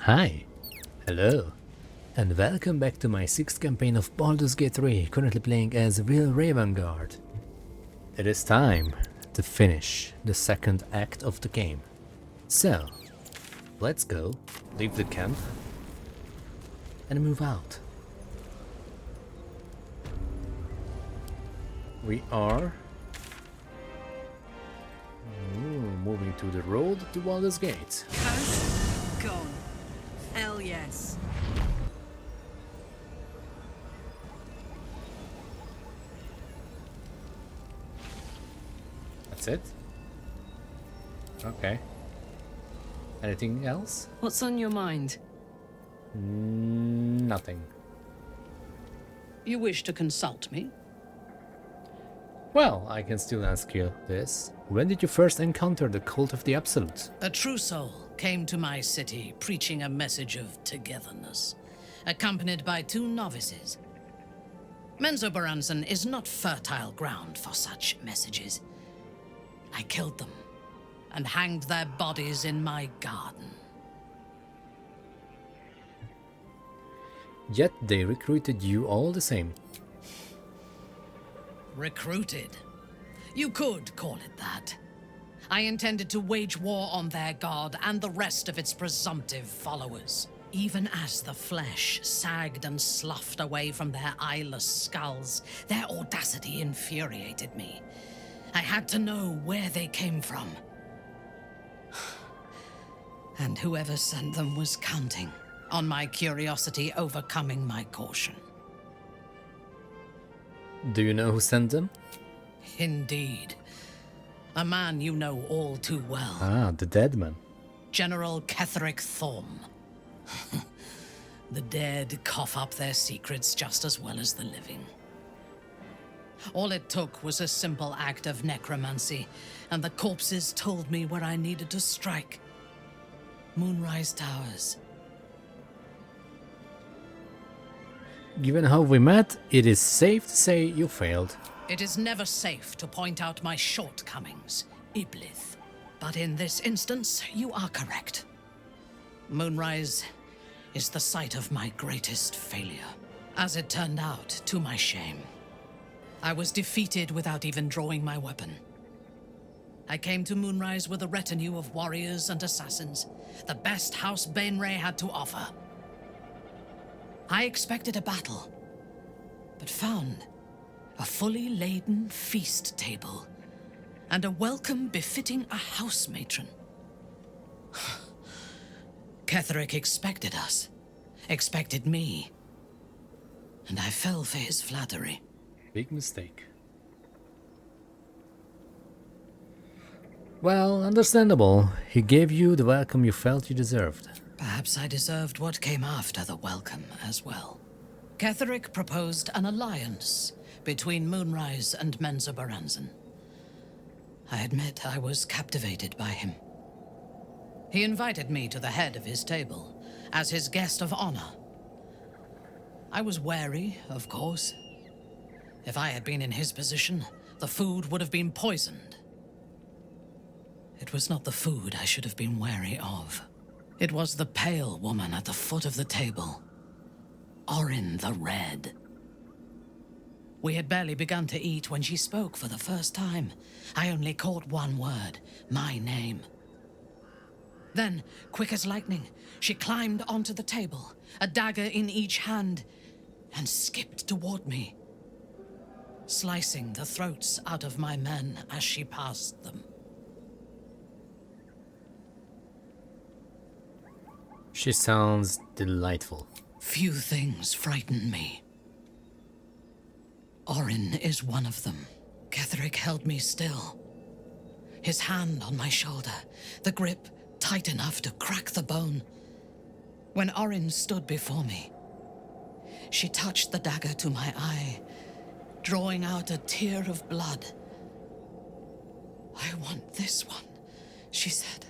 Hi, hello, and welcome back to my 6th campaign of Baldur's Gate 3, currently playing as Wyll Ravengard. It is time to finish the second act of the game. So, let's go, leave the camp, and move out. We are moving to the road to Baldur's Gate. Gone. Hell yes. That's it? Okay. Anything else? What's on your mind? Nothing. You wish to consult me? Well, I can still ask you this. When did you first encounter the Cult of the Absolute? A true soul came to my city preaching a message of togetherness, accompanied by 2 novices. Menzoberranzan is not fertile ground for such messages. I killed them and hanged their bodies in my garden. Yet they recruited you all the same. Recruited? You could call it that. I intended to wage war on their god and the rest of its presumptive followers. Even as the flesh sagged and sloughed away from their eyeless skulls, their audacity infuriated me. I had to know where they came from. And whoever sent them was counting on my curiosity overcoming my caution. Do you know who sent them? Indeed. A man you know all too well. Ah, the dead man. General Ketheric Thorm. The dead cough up their secrets just as well as the living. All it took was a simple act of necromancy, and the corpses told me where I needed to strike. Moonrise Towers. Given how we met, it is safe to say you failed. It is never safe to point out my shortcomings, Iblith. But in this instance, you are correct. Moonrise is the site of my greatest failure. As it turned out, to my shame, I was defeated without even drawing my weapon. I came to Moonrise with a retinue of warriors and assassins, the best House Bainray had to offer. I expected a battle, but found a fully laden feast table and a welcome befitting a house matron. Ketheric expected us, expected me, and I fell for his flattery. Big mistake. Well, understandable. He gave you the welcome you felt you deserved. Perhaps I deserved what came after the welcome as well. Ketheric proposed an alliance between Moonrise and Menzoberranzan. I admit I was captivated by him. He invited me to the head of his table as his guest of honor. I was wary, of course. If I had been in his position, the food would have been poisoned. It was not the food I should have been wary of. It was the pale woman at the foot of the table. Orin the Red. We had barely begun to eat when she spoke for the first time. I only caught one word, my name. Then, quick as lightning, she climbed onto the table, a dagger in each hand, and skipped toward me, slicing the throats out of my men as she passed them. She sounds delightful. Few things frighten me. Orin is one of them. Ketheric held me still. His hand on my shoulder, the grip tight enough to crack the bone. When Orin stood before me, she touched the dagger to my eye, drawing out a tear of blood. "I want this one," she said.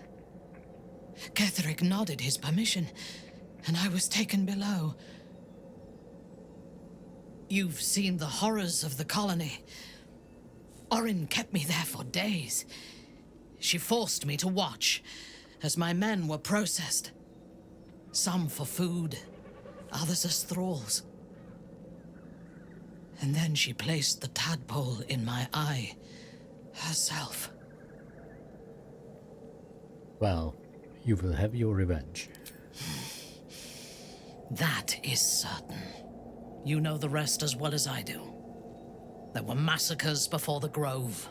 Ketheric nodded his permission, and I was taken below. You've seen the horrors of the colony. Orin kept me there for days. She forced me to watch as my men were processed, Some for food, others as thralls. And then she placed the tadpole in my eye herself. Well, you will have your revenge. That is certain. You know the rest as well as I do. There were massacres before the Grove.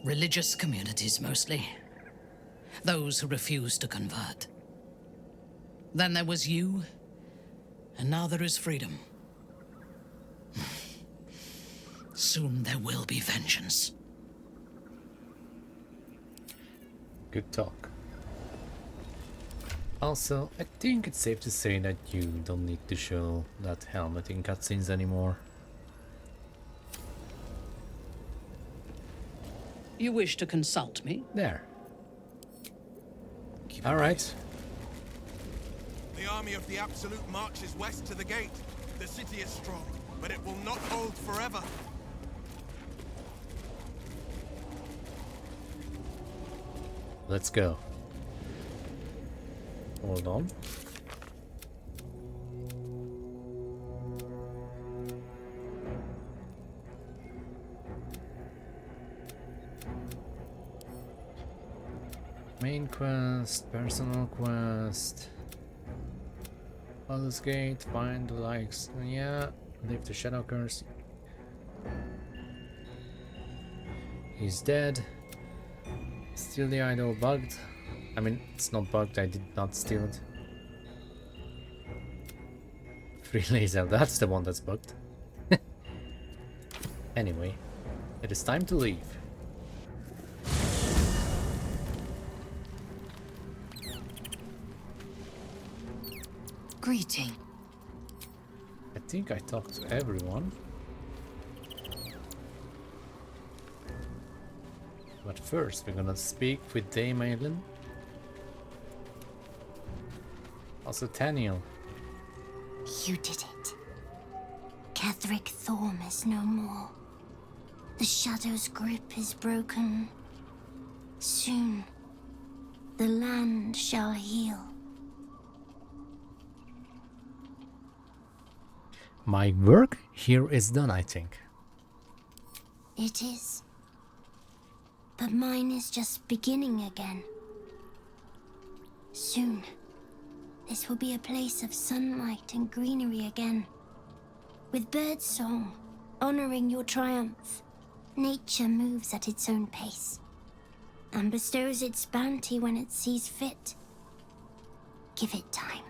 Religious communities mostly. Those who refused to convert. Then there was you, and now there is freedom. Soon there will be vengeance. Good talk. Also, I think it's safe to say that you don't need to show that helmet in cutscenes anymore. You wish to consult me? There. Alright. The army of the Absolute marches west to the gate. The city is strong, but it will not hold forever. Let's go. Hold on. Main quest, personal quest. Baldur's Gate, find the likes. Yeah, leave the shadow curse. He's dead. Steal the idol bugged. I mean, it's not bugged, I did not steal it. Free Lae'zel, that's the one that's bugged. Anyway, it is time to leave. Greeting. I think I talked to everyone. But first, we're gonna speak with Dame Aelin. Also Taniel. You did it. Ketheric Thorm is no more. The Shadow's grip is broken. Soon, the land shall heal. My work here is done, I think. It is. But mine is just beginning again. Soon, this will be a place of sunlight and greenery again. With birdsong, honoring your triumph, nature moves at its own pace and bestows its bounty when it sees fit. Give it time.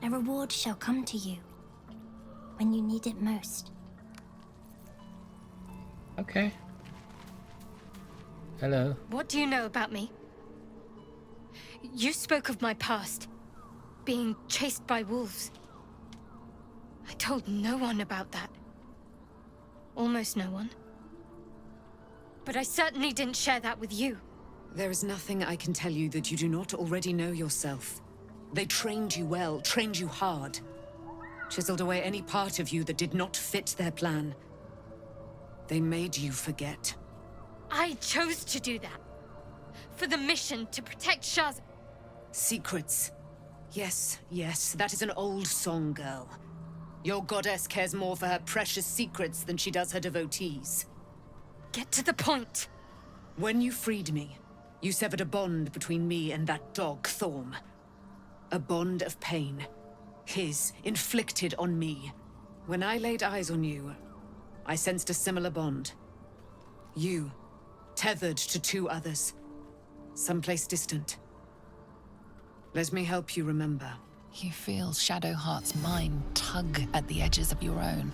A reward shall come to you when you need it most. Okay. Hello. What do you know about me? You spoke of my past, being chased by wolves. I told no one about that. Almost no one. But I certainly didn't share that with you. There is nothing I can tell you that you do not already know yourself. They trained you well, trained you hard. Chiseled away any part of you that did not fit their plan. They made you forget. I chose to do that. For the mission to protect Shaz. Secrets. Yes, yes, that is an old song, girl. Your goddess cares more for her precious secrets than she does her devotees. Get to the point. When you freed me, you severed a bond between me and that dog, Thorm. A bond of pain. His, inflicted on me. When I laid eyes on you, I sensed a similar bond. You, tethered to two others, someplace distant. Let me help you remember. You feel Shadowheart's mind tug at the edges of your own.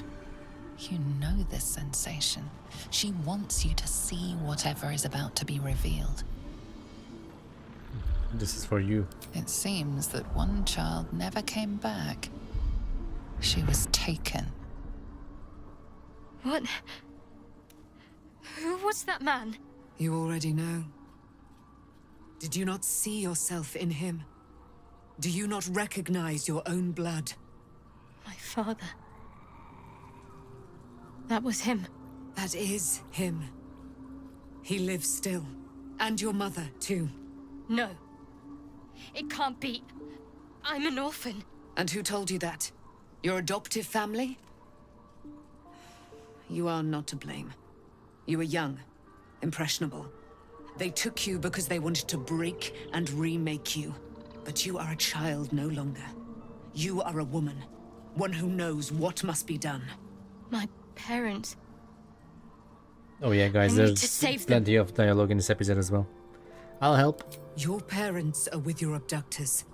You know this sensation. She wants you to see whatever is about to be revealed. This is for you. It seems that one child never came back. She was taken. What? Who was that man? You already know. Did you not see yourself in him? Do you not recognize your own blood? My father. That was him. That is him. He lives still. And your mother, too. No. It can't be. I'm an orphan. And who told you that? Your adoptive family? You are not to blame. You were young, impressionable. They took you because they wanted to break and remake you. But you are a child no longer. You are a woman. One who knows what must be done. My parents. Oh yeah, guys, I need to there's save plenty of dialogue in this episode as well. I'll help. Your parents are with your abductors.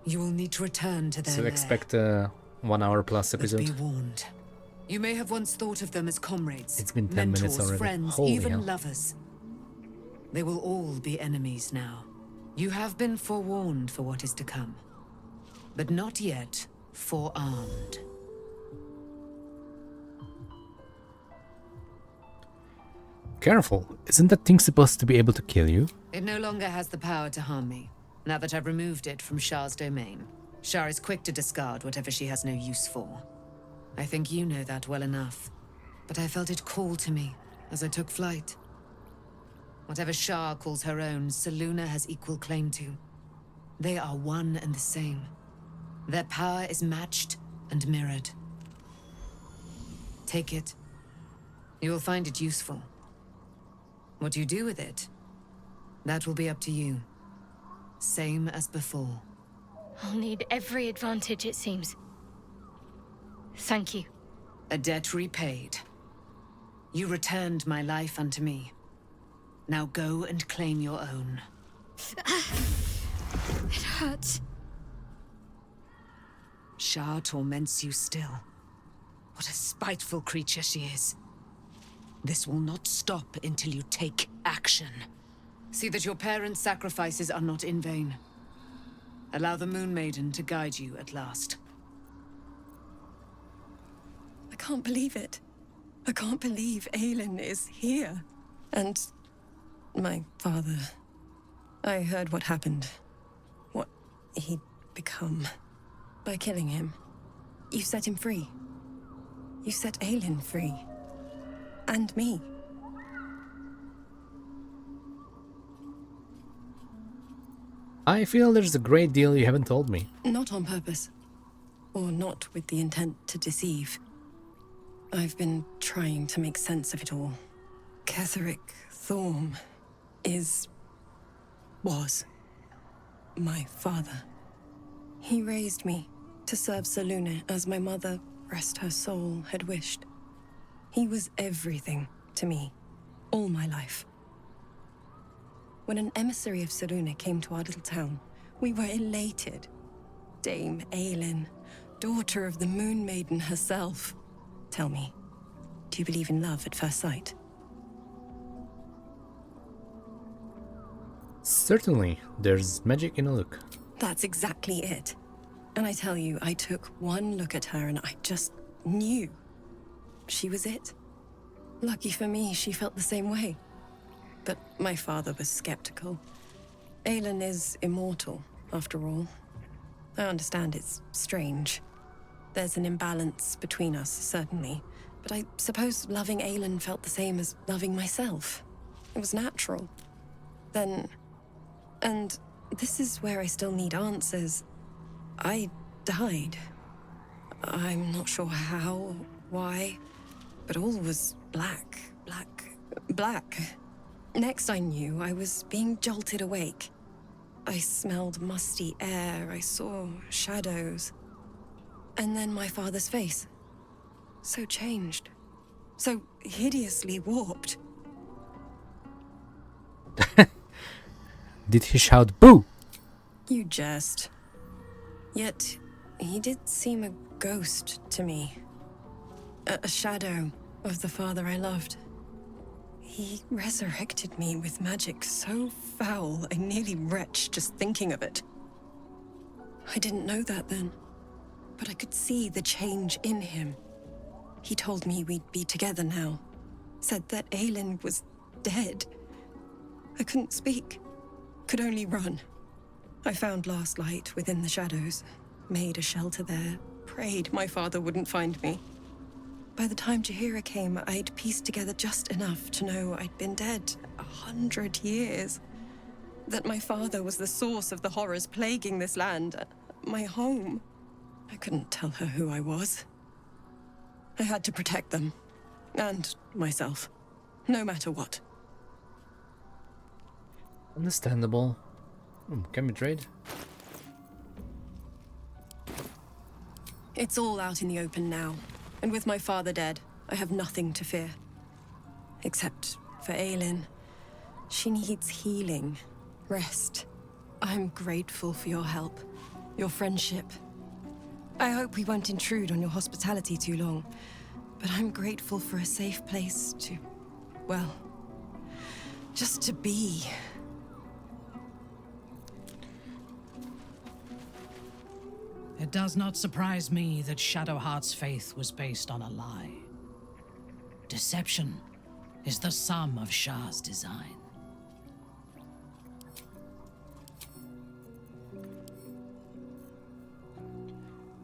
You will need to return to their So lair. expect a 1 hour plus But episode. be warned. You may have once thought of them as comrades. It's been 10 mentors, minutes already. friends, Holy even hell. lovers. They will all be enemies now. You have been forewarned for what is to come. But not yet forearmed. Careful, isn't that thing supposed to be able to kill you? It no longer has the power to harm me, now that I've removed it from Shah's domain. Shah is quick to discard whatever she has no use for. I think you know that well enough. But I felt it call to me as I took flight. Whatever Shah calls her own, Selûne has equal claim to. They are one and the same. Their power is matched and mirrored. Take it. You will find it useful. What you do with it, that will be up to you. Same as before. I'll need every advantage, it seems. Thank you. A debt repaid. You returned my life unto me. Now go and claim your own. It hurts. Shah torments you still. What a spiteful creature she is. This will not stop until you take action. See that your parents' sacrifices are not in vain. Allow the Moon Maiden to guide you at last. I can't believe it. I can't believe Aelin is here. And my father. I heard what happened. What he'd become. By killing him. You set him free. You set Aelin free. And me. I feel there's a great deal you haven't told me. Not on purpose. Or not with the intent to deceive. I've been trying to make sense of it all. Ketheric Thorm was my father. He raised me to serve Selûne as my mother, rest her soul, had wished. He was everything to me, all my life. When an emissary of Selûne came to our little town, we were elated. Dame Aelin, daughter of the Moon Maiden herself. Tell me, do you believe in love at first sight? Certainly, there's magic in a look. That's exactly it. And I tell you, I took one look at her and I just knew. She was it. Lucky for me, she felt the same way. But my father was skeptical. Aelin is immortal, after all. I understand it's strange. There's an imbalance between us, certainly. But I suppose loving Aelin felt the same as loving myself. It was natural. Then... And this is where I still need answers. I died. I'm not sure how, why, but all was black. Next I knew, I was being jolted awake. I smelled musty air, I saw shadows. And then my father's face. So changed. So hideously warped. Did he shout boo? You jest. Yet, he did seem a ghost to me. A shadow of the father I loved. He resurrected me with magic so foul, I nearly retch just thinking of it. I didn't know that then, but I could see the change in him. He told me we'd be together now. Said that Aelin was dead. I couldn't speak. Could only run. I found last light within the shadows. Made a shelter there. Prayed my father wouldn't find me. By the time Jaheira came, I'd pieced together just enough to know I'd been dead 100 years. That my father was the source of the horrors plaguing this land. my home. I couldn't tell her who I was. I had to protect them. And myself. No matter what. Understandable. Can we trade? It's all out in the open now. And with my father dead, I have nothing to fear. Except for Aelin. She needs healing. Rest. I'm grateful for your help. Your friendship. I hope we won't intrude on your hospitality too long. But I'm grateful for a safe place to... well... just to be. It does not surprise me that Shadowheart's faith was based on a lie. Deception is the sum of Shah's design.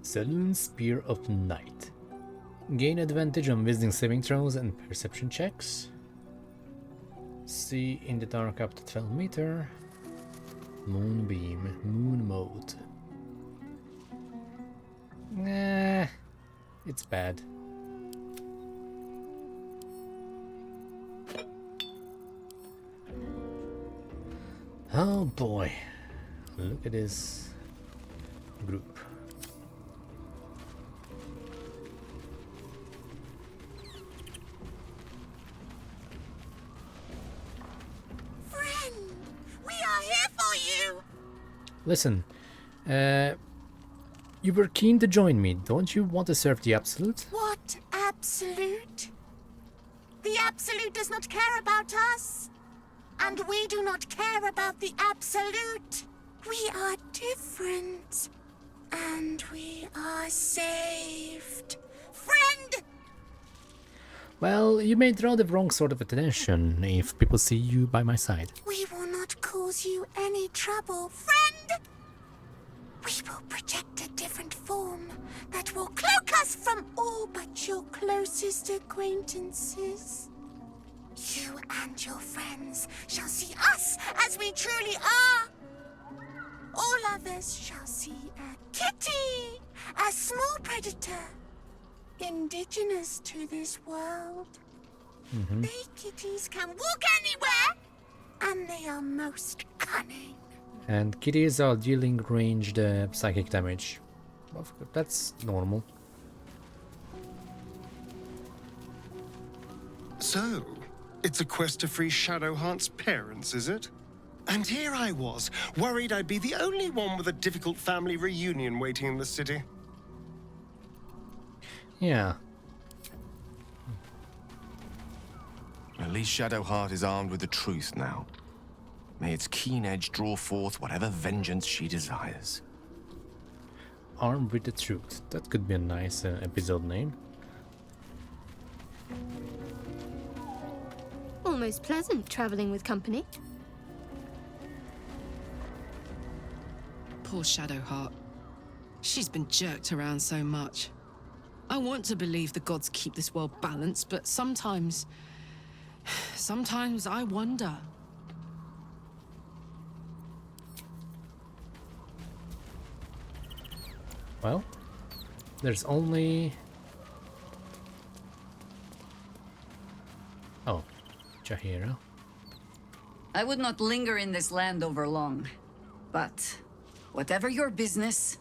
Saloon Spear of Night. Gain advantage on wisdom saving throws and perception checks. See in the dark up to 12 meter. Moonbeam, moon mode. Nah, it's bad. Oh boy, look at this group. Friend, we are here for you. Listen, you were keen to join me. Don't you want to serve the Absolute? What Absolute? The Absolute does not care about us. And we do not care about the Absolute. We are different. And we are saved. Friend! Well, you may draw the wrong sort of attention if people see you by my side. We will not cause you any trouble, friend! We will project a different form that will cloak us from all but your closest acquaintances. You and your friends shall see us as we truly are. All others shall see a kitty, a small predator, indigenous to this world. They kitties can walk anywhere, and they are most cunning. And kitties are dealing ranged psychic damage. That's normal. So, it's a quest to free Shadowheart's parents, is it? And here I was, worried I'd be the only one with a difficult family reunion waiting in the city. Yeah. At least Shadowheart is armed with the truth now. May its keen edge draw forth whatever vengeance she desires. Armed with the truth. That could be a nice episode name. Almost pleasant traveling with company. Poor Shadowheart. She's been jerked around so much. I want to believe the gods keep this world balanced, but sometimes I wonder. Well, there's only... Oh, Jaheira. I would not linger in this land over long, but whatever your business,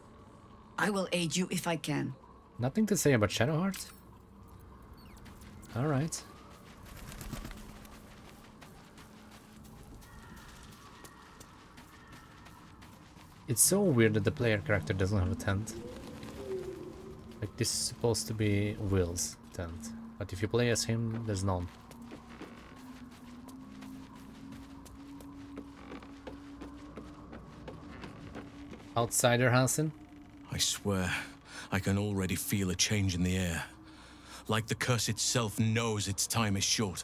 I will aid you if I can. Nothing to say about Shadowheart? Alright. It's so weird that the player character doesn't have a tent. Like, this is supposed to be Wyll's tent, but if you play as him, there's none. Outsider Hansen? I swear, I can already feel a change in the air. Like the curse itself knows its time is short.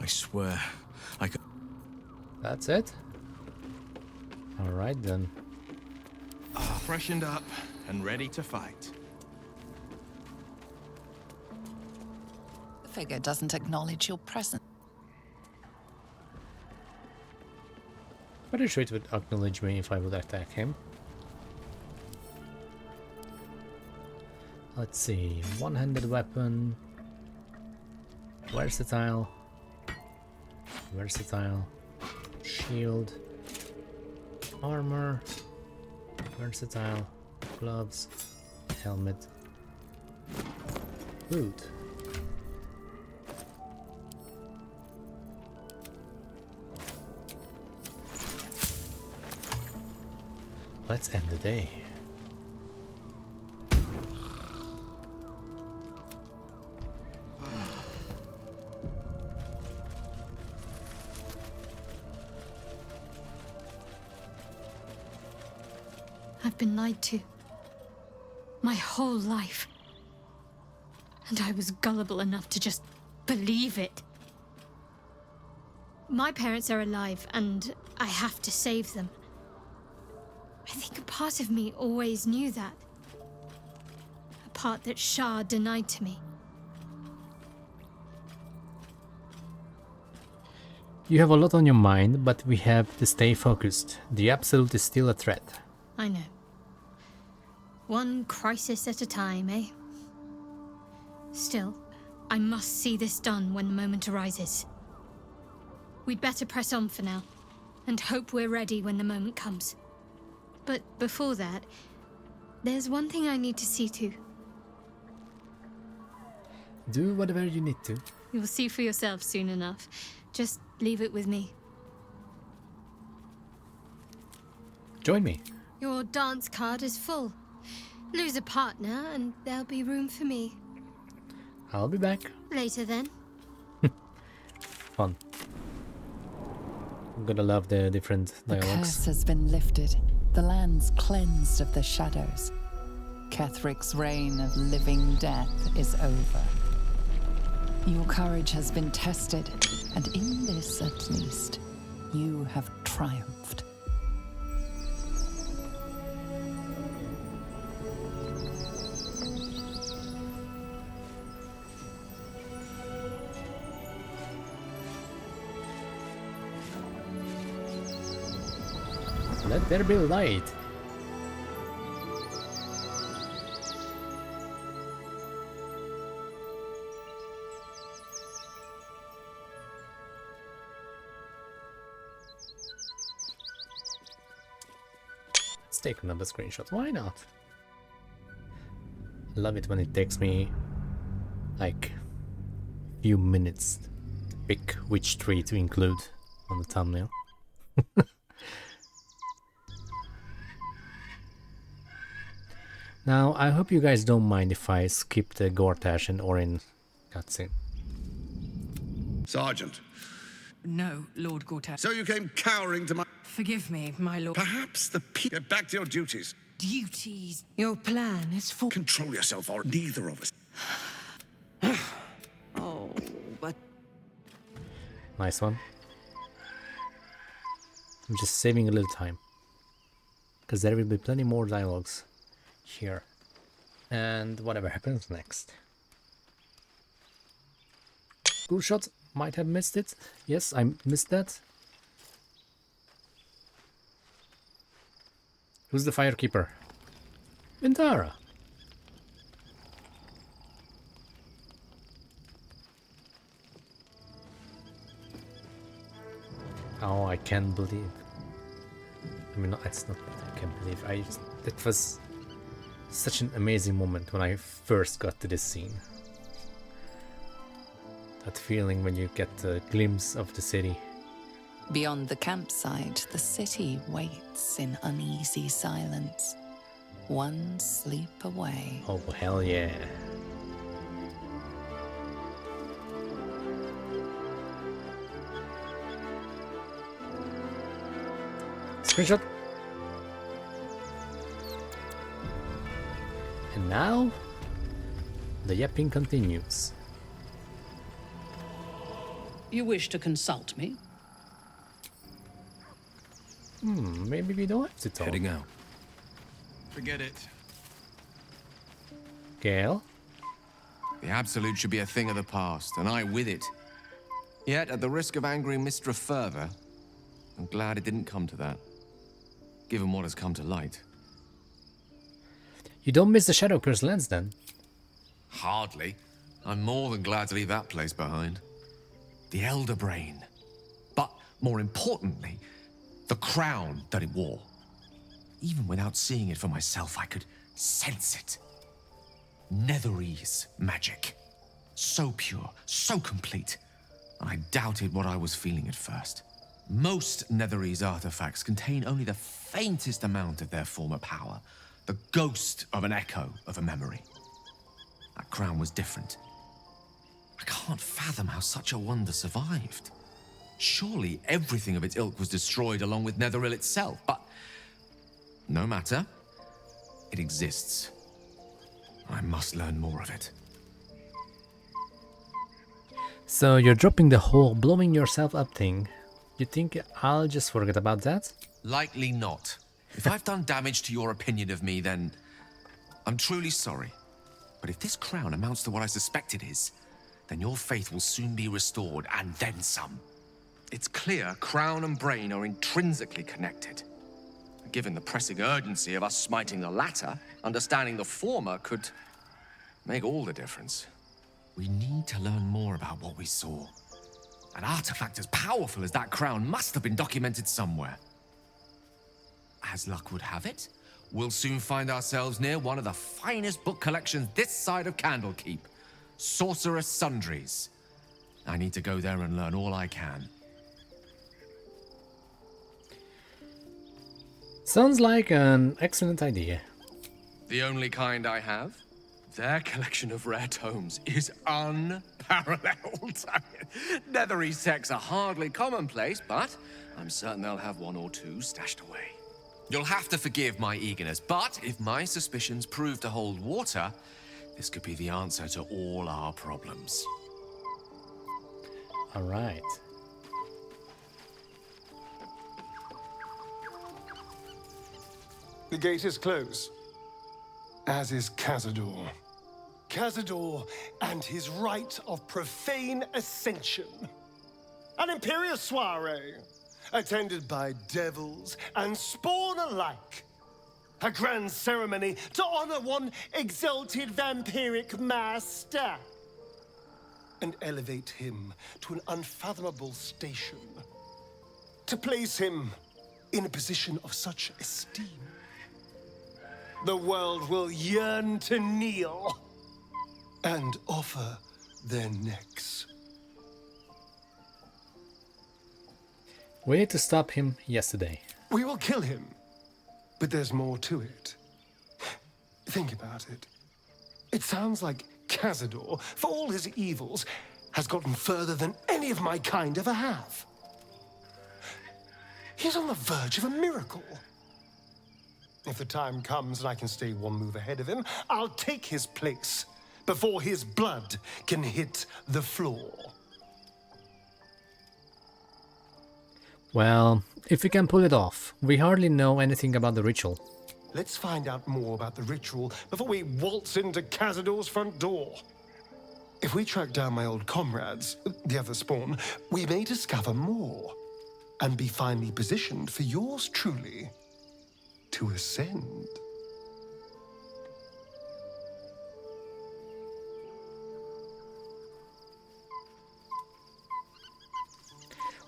I swear, I can... That's it? Alright then. Freshened up and ready to fight. The figure doesn't acknowledge your presence. Pretty sure it would acknowledge me if I would attack him. Let's see, one-handed weapon, versatile, shield, armor, versatile, gloves, helmet, boot. Let's end the day. I've been lied to. My whole life. And I was gullible enough to just believe it. My parents are alive, and I have to save them. I think a part of me always knew that. A part that Shah denied to me. You have a lot on your mind, but we have to stay focused. The Absolute is still a threat. I know. One crisis at a time, eh? Still, I must see this done when the moment arises. We'd better press on for now, and hope we're ready when the moment comes. But before that, there's one thing I need to see to. Do whatever you need to. You'll see for yourself soon enough. Just leave it with me. Join me. Your dance card is full. Lose a partner and there'll be room for me. I'll be back. Later then. Fun. I'm gonna love the different dialogues. The curse has been lifted. The land's cleansed of the shadows. Kethric's reign of living death is over. Your courage has been tested, and in this at least, you have triumphed. Let there be light. Let's take another screenshot. Why not? I love it when it takes me like a few minutes to pick which tree to include on the thumbnail. Now, I hope you guys don't mind if I skip the Gortash and Orin cutscene. Sergeant. No, Lord Gortash. So you came cowering to my... Forgive me, my lord. Perhaps Get back to your duties. Duties? Your plan is for... Control yourself, or neither of us. Oh, but... Nice one. I'm just saving a little time, because there will be plenty more dialogues here, and whatever happens next. Cool shot, might have missed it. Yes, I missed that. Who's the firekeeper? Vintara. Oh, I can't believe. I mean, it's not that I can't believe. It was such an amazing moment when I first got to this scene. That feeling when you get a glimpse of the city. Beyond the campsite, the city waits in uneasy silence. One sleep away. Oh, hell yeah. Screenshot. And now, the yapping continues. You wish to consult me? Maybe we don't have to talk. Heading out. Forget it. Gale? The Absolute should be a thing of the past, and I with it. Yet, at the risk of angering Mistra further, I'm glad it didn't come to that, given what has come to light. You don't miss the Shadow Curse lens then? Hardly. I'm more than glad to leave that place behind. The Elder Brain. But more importantly, the crown that it wore. Even without seeing it for myself, I could sense it. Netherese magic. So pure, so complete. And I doubted what I was feeling at first. Most Netherese artifacts contain only the faintest amount of their former power. The ghost of an echo of a memory. That crown was different. I can't fathom how such a wonder survived. Surely everything of its ilk was destroyed along with Netheril itself, but no matter. It exists. I must learn more of it. So you're dropping the whole blowing yourself up thing. You think I'll just forget about that? Likely not. If I've done damage to your opinion of me, then I'm truly sorry. But if this crown amounts to what I suspect it is, then your faith will soon be restored, and then some. It's clear crown and brain are intrinsically connected. Given the pressing urgency of us smiting the latter, understanding the former could make all the difference. We need to learn more about what we saw. An artifact as powerful as that crown must have been documented somewhere. As luck would have it, we'll soon find ourselves near one of the finest book collections this side of Candlekeep. Sorcerous Sundries. I need to go there and learn all I can. Sounds like an excellent idea. The only kind I have? Their collection of rare tomes is unparalleled. Netherese texts are hardly commonplace, but I'm certain they'll have one or two stashed away. You'll have to forgive my eagerness, but if my suspicions prove to hold water, this could be the answer to all our problems. All right. The gate is closed, as is Cazador. Cazador and his rite of profane ascension. An imperial soiree, attended by devils and spawn alike. A grand ceremony to honor one exalted vampiric master. And elevate him to an unfathomable station. To place him in a position of such esteem. The world will yearn to kneel and offer their necks. We need to stop him yesterday. We will kill him, but there's more to it. Think about it. It sounds like Cazador, for all his evils, has gotten further than any of my kind ever have. He's on the verge of a miracle. If the time comes and I can stay one move ahead of him, I'll take his place before his blood can hit the floor. Well, if we can pull it off, we hardly know anything about the ritual. Let's find out more about the ritual before we waltz into Cazador's front door. If we track down my old comrades, the other spawn, we may discover more and be finely positioned for yours truly to ascend.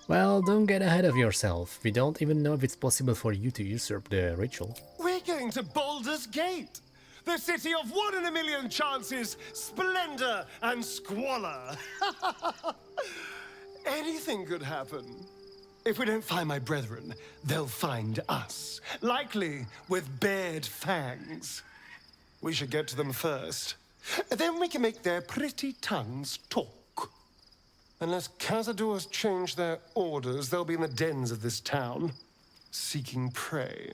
Well, don't get ahead of yourself. We don't even know if it's possible for you to usurp the ritual. We're going to Baldur's Gate, the city of 1 in a million chances, splendor and squalor. Anything could happen. If we don't find my brethren, they'll find us, likely with bared fangs. We should get to them first. Then we can make their pretty tongues talk. Unless Cazador's change their orders, they'll be in the dens of this town, seeking prey.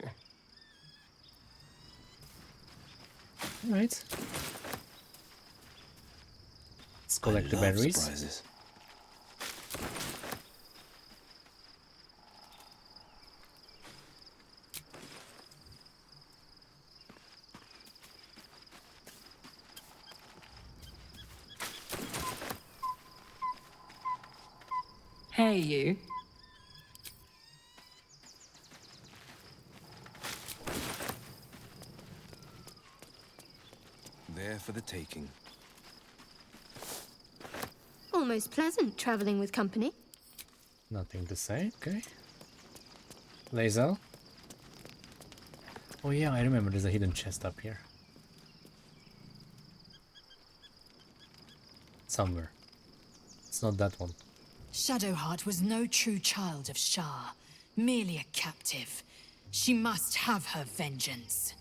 Right. Let's collect the berries. Surprises. Hey, you. there for the taking. Almost pleasant traveling with company. Nothing to say, okay. Lae'zel. Oh yeah, I remember there's a hidden chest up here. Somewhere. It's not that one. Shadowheart was no true child of Shah, merely a captive. She must have her vengeance.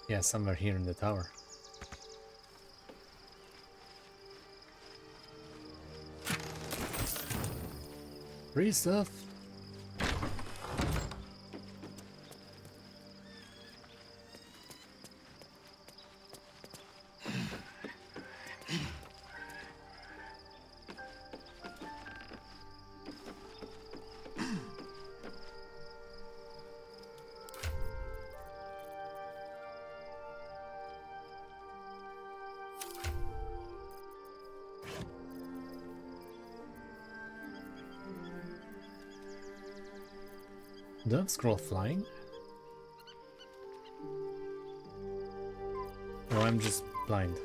Yeah, somewhere here in the tower. Free stuff. Dove scroll flying? No, I'm just blind.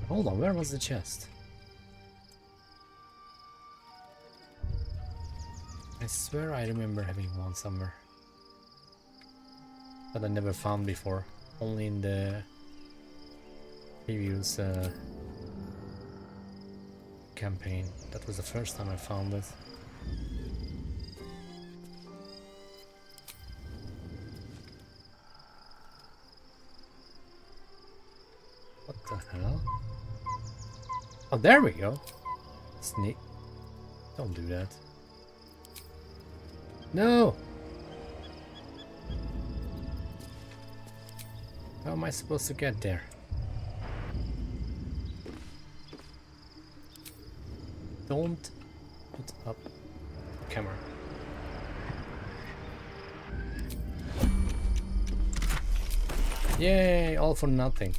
Hold on, where was the chest? I swear I remember having one somewhere. That I never found before. Only in the previous campaign. That was the first time I found it. What the hell? Oh, there we go. Sneak. Don't do that. No! How am I supposed to get there? Don't put up camera. Yay, all for nothing.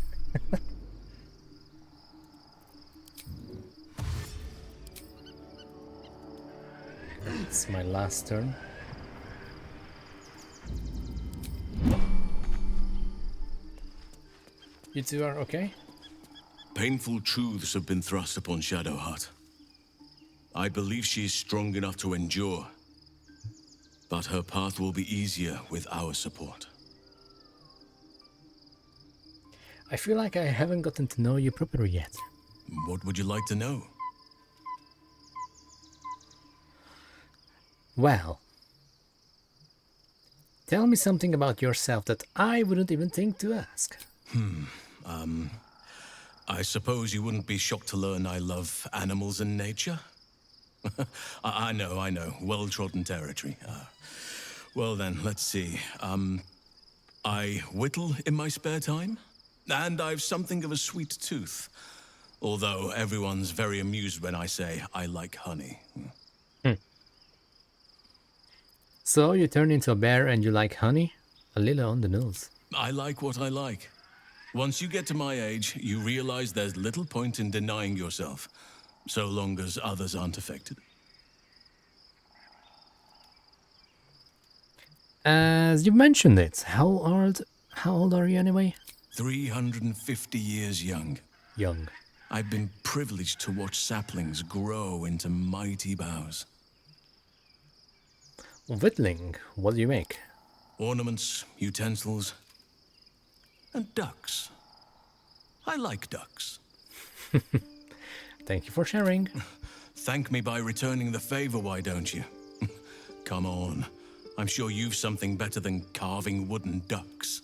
It's my last turn. You two are okay? Painful truths have been thrust upon Shadowheart. I believe she is strong enough to endure, but her path will be easier with our support. I feel like I haven't gotten to know you properly yet. What would you like to know? Well, tell me something about yourself that I wouldn't even think to ask. I suppose you wouldn't be shocked to learn I love animals and nature? I know, well-trodden territory. Well then, let's see. I whittle in my spare time, and I've something of a sweet tooth. Although everyone's very amused when I say I like honey. So you turn into a bear and you like honey? A little on the nose. I like what I like. Once you get to my age, you realize there's little point in denying yourself, so long as others aren't affected. As you mentioned it, how old are you anyway? 350 years young. Young. I've been privileged to watch saplings grow into mighty boughs. Whittling, what do you make? Ornaments, utensils, and ducks. I like ducks. Thank you for sharing. Thank me by returning the favor, why don't you? Come on. I'm sure you've something better than carving wooden ducks.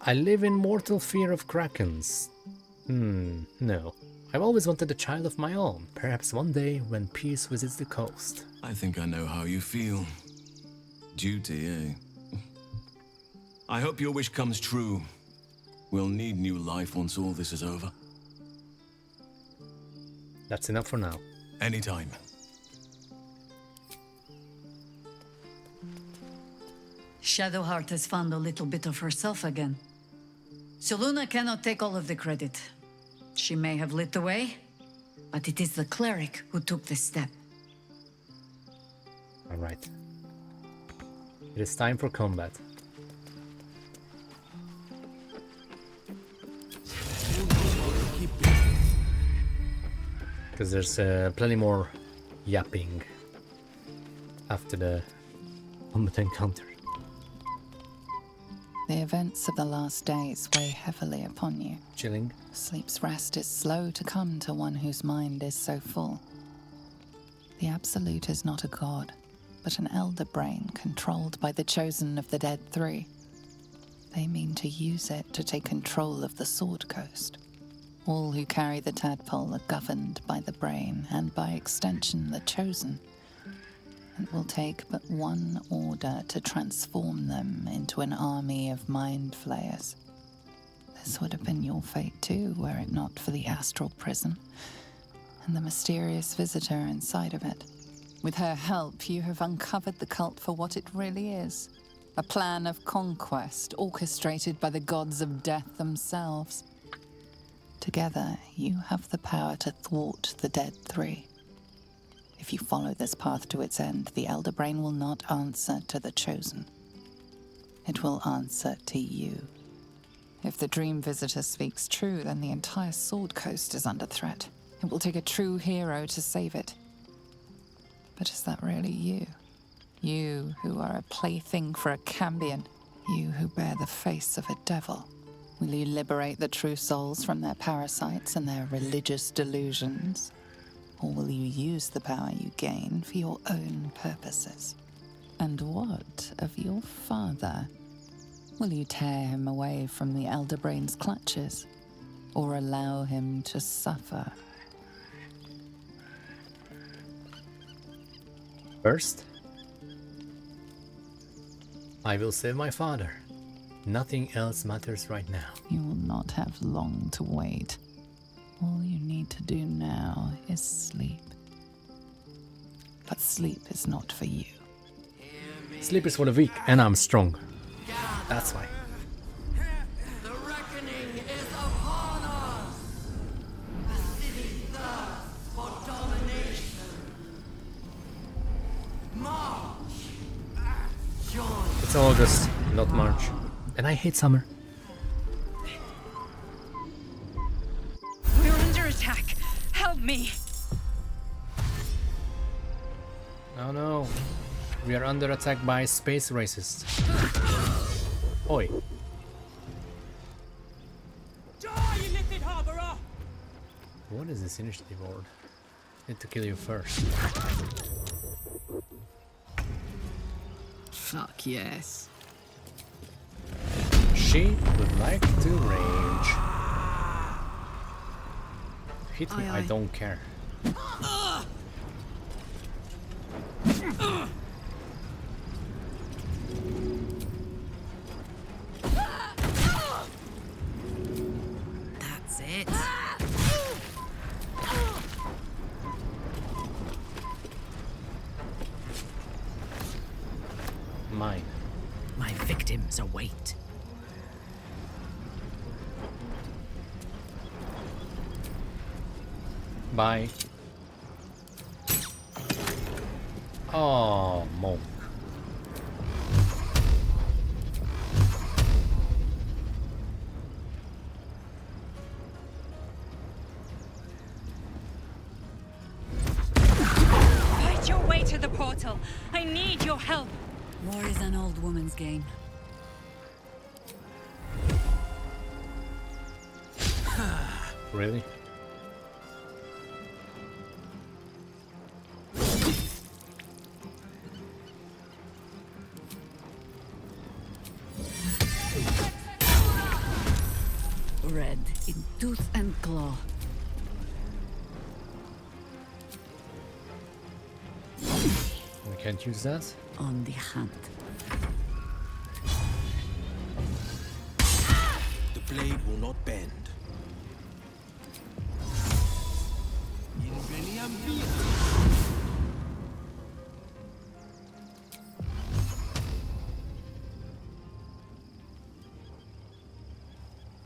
I live in mortal fear of krakens. No. I've always wanted a child of my own, perhaps one day when peace visits the coast. I think I know how you feel. Duty, eh? I hope your wish comes true. We'll need new life once all this is over. That's enough for now. Anytime. Shadowheart has found a little bit of herself again. Selûne cannot take all of the credit. She may have lit the way, but it is the cleric who took this step. Alright. It is time for combat. Because there's plenty more yapping after the combat encounter. The events of the last days weigh heavily upon you. Chilling. Sleep's rest is slow to come to one whose mind is so full. The Absolute is not a god, but an elder brain controlled by the chosen of the Dead Three. They mean to use it to take control of the Sword Coast. All who carry the tadpole are governed by the brain, and by extension the chosen. It will take but one order to transform them into an army of Mind Flayers. This would have been your fate too, were it not for the astral prison, and the mysterious visitor inside of it. With her help, you have uncovered the cult for what it really is. A plan of conquest orchestrated by the gods of death themselves. Together, you have the power to thwart the Dead Three. If you follow this path to its end, the Elder Brain will not answer to the Chosen. It will answer to you. If the Dream Visitor speaks true, then the entire Sword Coast is under threat. It will take a true hero to save it. But is that really you? You who are a plaything for a Cambion. You who bear the face of a devil. Will you liberate the true souls from their parasites and their religious delusions? Or will you use the power you gain for your own purposes? And what of your father? Will you tear him away from the Elder Brain's clutches? Or allow him to suffer? First, I will save my father. Nothing else matters right now. You will not have long to wait. All you need to do now is sleep. But sleep is not for you. Sleep is for the weak, and I'm strong. That's why. The reckoning is upon us. The city thirsts for domination. March. Join. It's August, not March. And I hate summer. We're under attack. Help me. Oh no. We are under attack by space racists. Oi. What is this initiative order? Need to kill you first. Fuck yes. She would like to rage. Hit me, I don't care. That's it. Mine. My victims await. Bye. Oh, monk. Fight your way to the portal. I need your help. War is an old woman's game. Really? Red in tooth and claw. We can't use that? On the hunt. blade will not bend.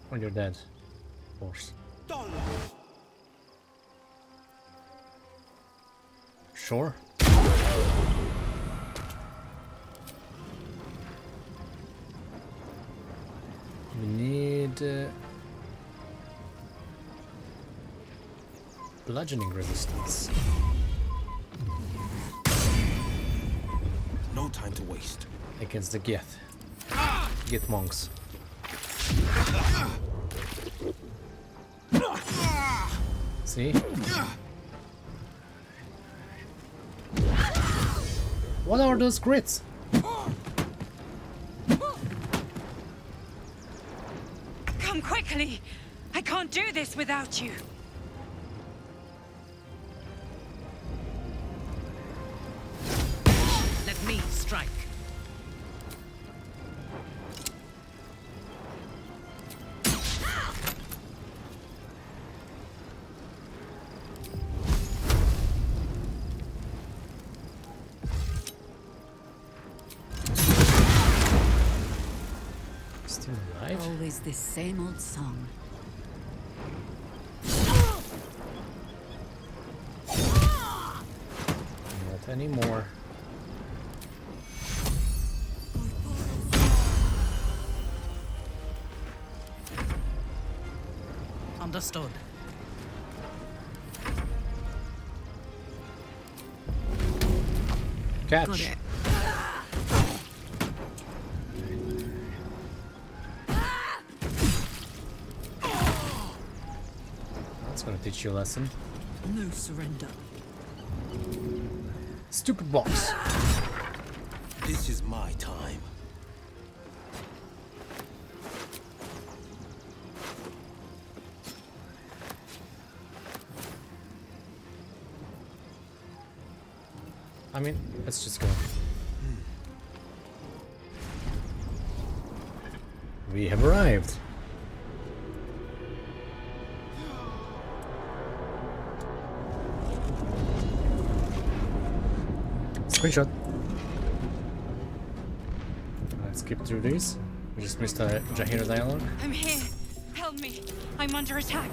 When you're dead, of course. Sure. We need bludgeoning resistance. No time to waste. Against the Gith. Gith monks. See? What are those crits? Come quickly! I can't do this without you! Let me strike. Still alive? Always the same old song. Not anymore. Understood. Catch. That's gonna teach you a lesson. No surrender. Stupid box. This is my time. I mean, let's just go. We have arrived. Screenshot. Let's skip through these. We just missed a Jaheira dialogue. I'm here! Help me! I'm under attack!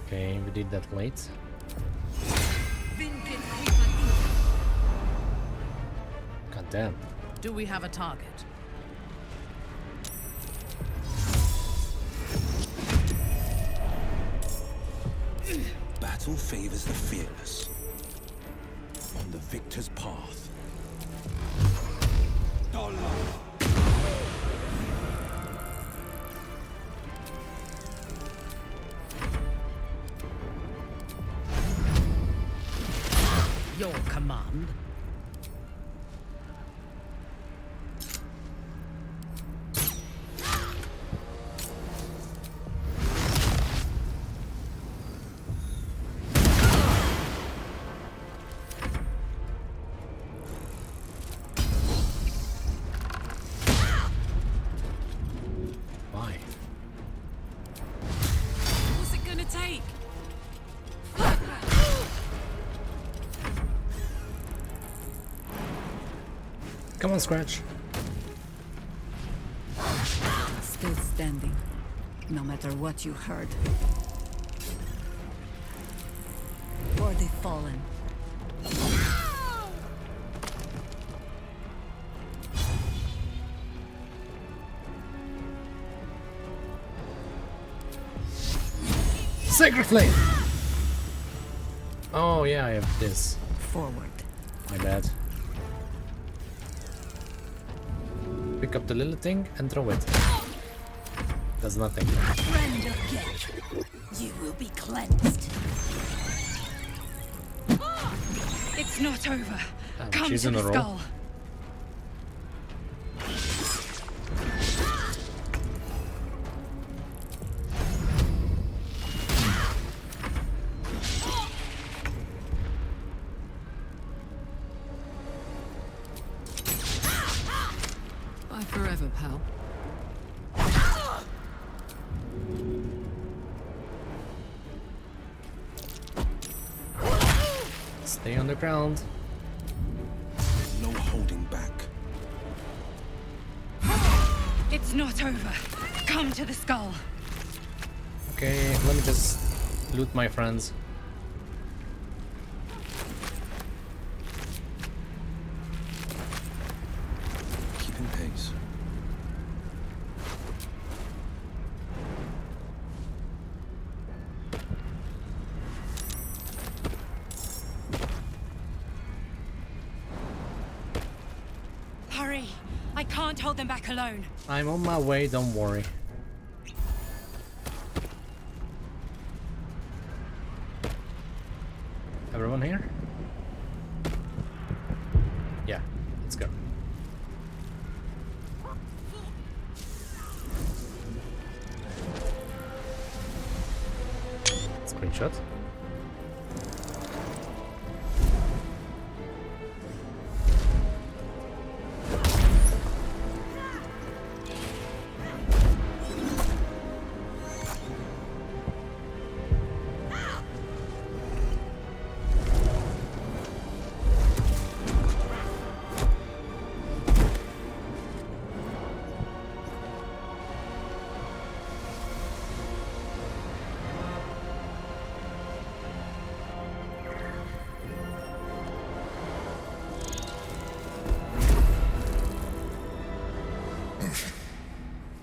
Okay, we did that late. God damn. Do we have a target? Battle favors the fearless. On the victor's path. Your command. Why? What's it gonna take? Come on, Scratch. Still standing, no matter what you heard. For the fallen. Sacred Flame! Oh yeah, I have this. Forward. My bad. Pick up the little thing and throw it. Does nothing. Friend of Get, you will be cleansed. It's not over. Come she's to in the a row. skull. Bye forever, pal. Stay on the ground. No holding back. It's not over. Come to the skull. Okay, let me just loot my friends. Keeping pace. Hurry! I can't hold them back alone. I'm on my way, don't worry. Everyone here? Yeah, let's go. Screenshot.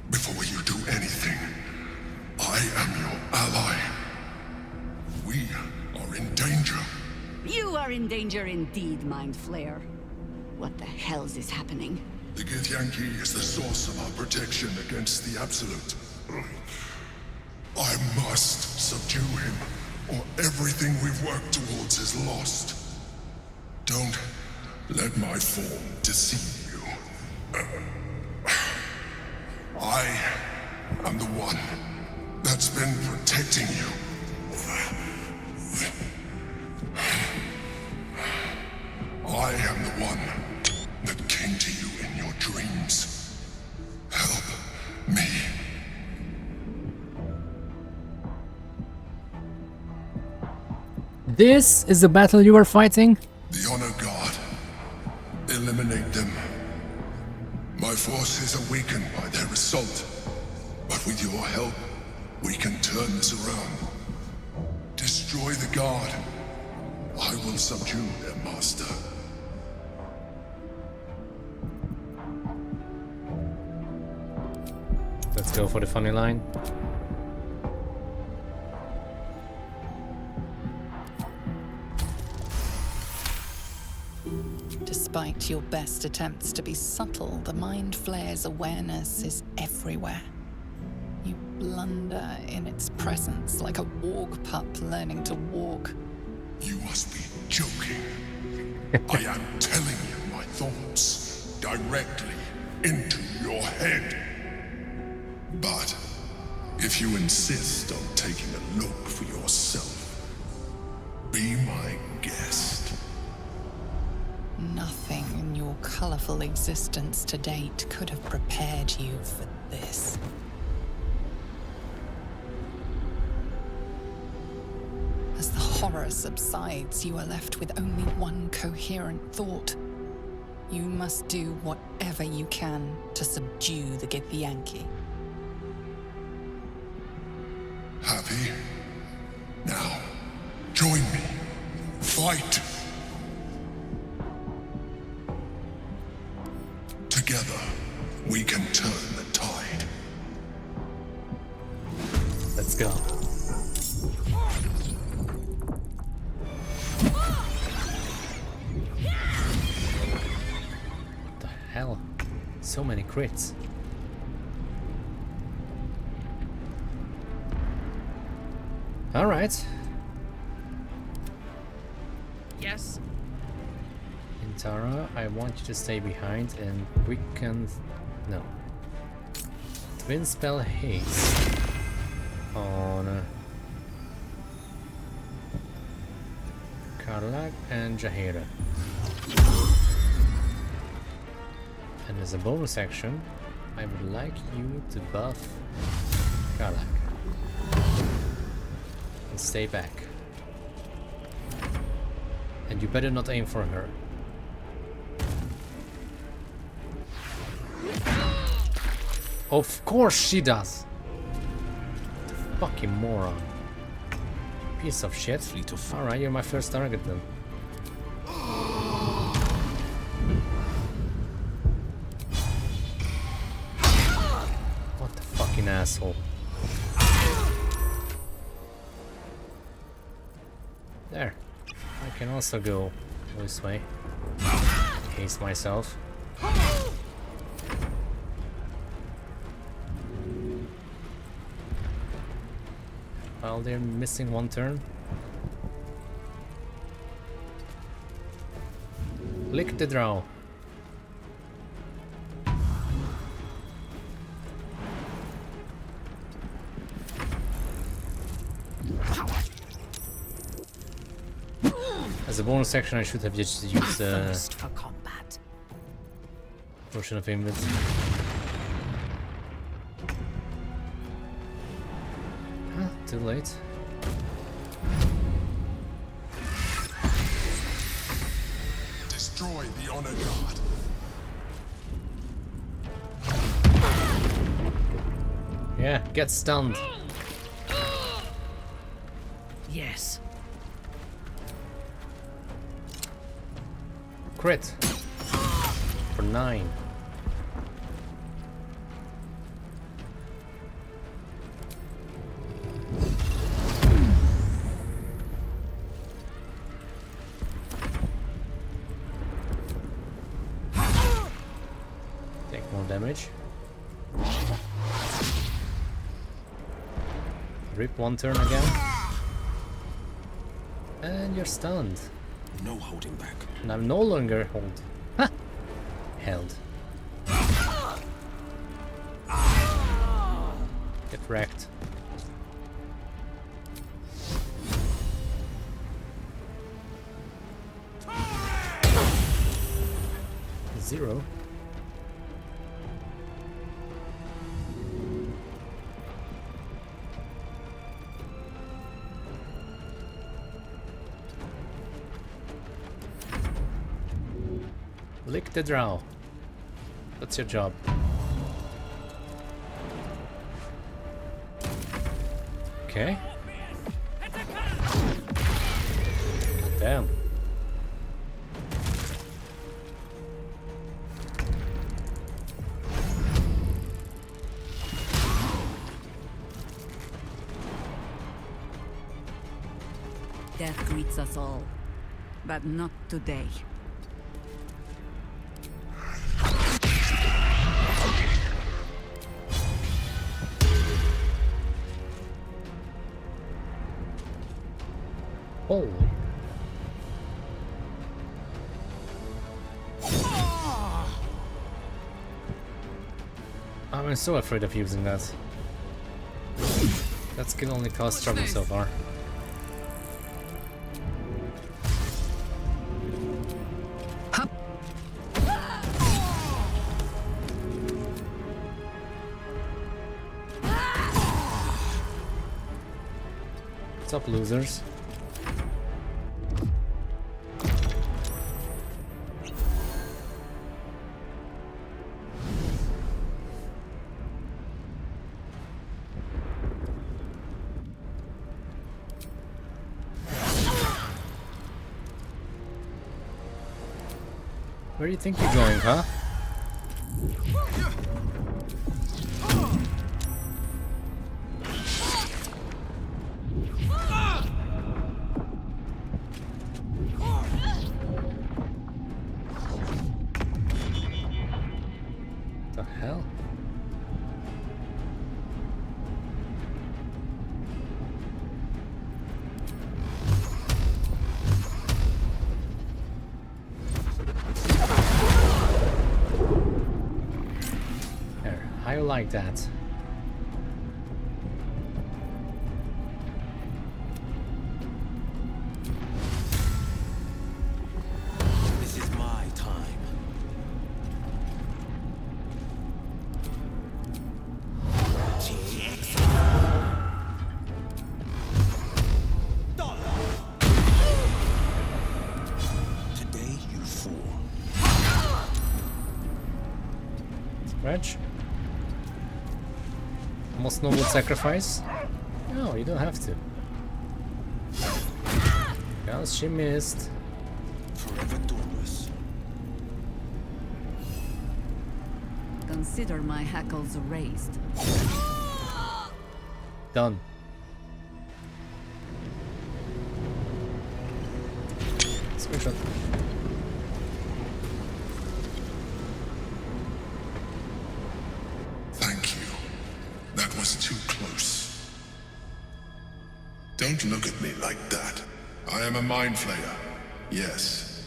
Before you do anything, I am your ally. We are in danger. You are in danger indeed, Mind Flayer. What the hell's is happening? The Githyanki is the source of our protection against the Absolute. I must subdue him, or everything we've worked towards is lost. Don't let my form deceive you. I am the one that's been protecting you. I am the one that came to you in your dreams. Help me. This is the battle you are fighting? The Honor God. Eliminate them. My forces are weakened by their assault. But with your help, we can turn this around. Destroy the Guard. I will subdue their master. Let's go for the funny line. Despite your best attempts to be subtle, the Mind Flayer's awareness is everywhere. You blunder in its presence like a warg pup learning to walk. You must be joking. I am telling you my thoughts directly into your head. But if you insist on taking a look for yourself, be my guest. Nothing in your colorful existence to date could have prepared you for this. As the horror subsides, you are left with only one coherent thought. You must do whatever you can to subdue the Githyanki. Happy? Now, join me. Fight! Together, we can turn the tide. Let's go. many crits. Alright. Yes? Intara, I want you to stay behind and quicken... No. Twin spell haste on Karlak and Jaheira. And as a bonus action, I would like you to buff Karlak. And stay back. And you better not aim for her. Of course she does! Fucking moron. Piece of shit. Alright, you're my first target then. What the fucking asshole. There. I can also go this way. Haste myself. Well, they're missing one turn. Lick the draw. As a bonus action, I should have just used First for combat. Potion of Invent. Too late. Destroy the Honor Guard. Yeah, get stunned. Yes. Crit. For 9. Damage. Rip one turn again. And you're stunned. No holding back. And I'm no longer held. Held. Get wrecked. Zero. Lick the drow. That's your job. Okay. God damn. Death greets us all, but not today. Holy. I'm so afraid of using that. That skill only caused trouble so far. What's up, losers? Where do you think you're going, huh? The like that. This is my time. Today you fall. Scratch. Most noble sacrifice? No, you don't have to. Because she missed. Forever dauntless. Consider my hackles raised. Done. Screenshot. Thank you. That was too close. Don't look at me like that. I am a Mind Flayer. Yes.